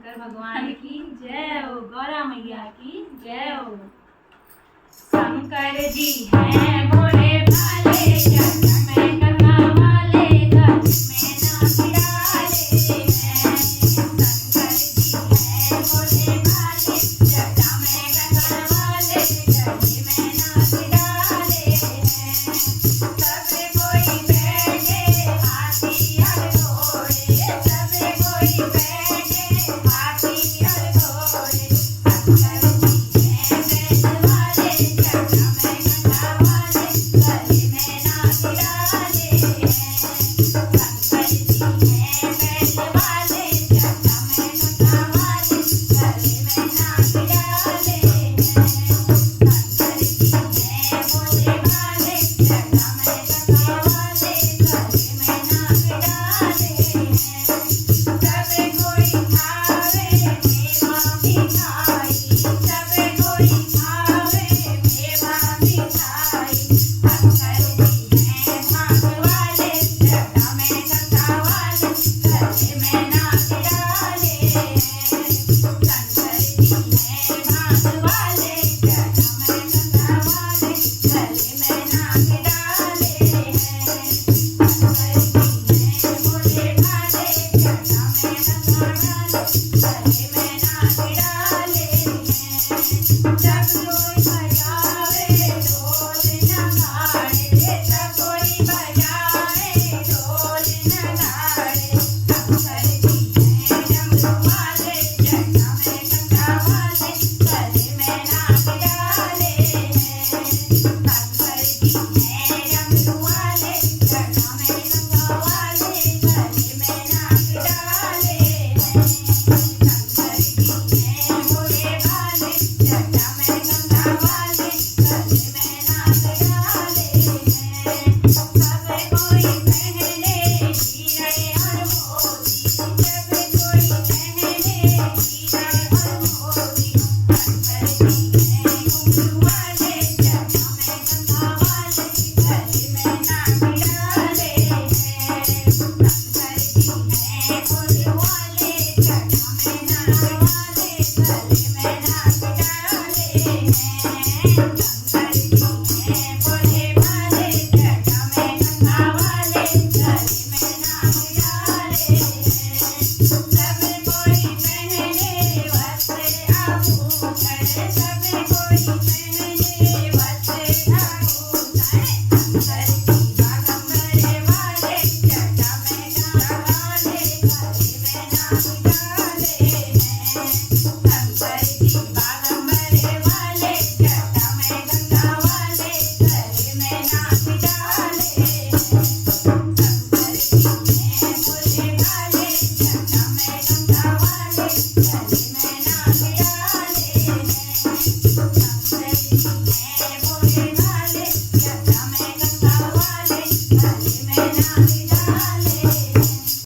शंकर भगवान की जय हो, गौरा मैया की जय हो। शंकर जी हैं भोले भाले, जग में कथा वाले, गज में नाच डाले हैं। शंकर जी हैं भोले भाले, जग में कथा वाले, गज में नाच डाले हैं। सब कोई बैठे हाथी और घोड़े, सब कोई बैठे हाथी और घोड़े। शंकर जी हैं बैठ वाले, जग में कथा वाले, गले में नाच डाले हैं। शंकर जी हैं बैठ वाले, जग में कथा वाले, गले में नाच डाले हैं। शंकर जी हैं भोले भाले, जग में कथा वाले, गले में नाच डाले हैं। सब कोई खावे मेवा मिठाई, सब कोई खावे मेवा मिठाई। शंकर जी हैं भांग वाले, जग में कथा वाले, गले में नाच डाले हैं। शंकर जी हैं भांग वाले, जग में कथा वाले, गले में नाच डाले हैं। शंकर जी हैं भोले भाले, जग में कथा वाले, गले में नाच डाले हैं। सब कोई बजावे ढोल नगाड़े, सब कोई बजावे ढोल नगाड़े। शंकर जी हैं डमरू वाले, जग में कथा वाले, गले में नाच डाले हैं। शंकर जी हैं डमरू वाले, जग में कथा वाले, गले में नाच डाले हैं। शंकर जी हैं भोले भाले, जग में कथा वाले, गले में नाच डाले हैं। सब कोई पहने हीरे और मोती, सब कोई पहने हीरे और मोती। शंकर जी हैं घुंघरू वाले, जग में कथा वाले, गले में नाच डाले हैं। शंकर जी हैं भोले वाले, जग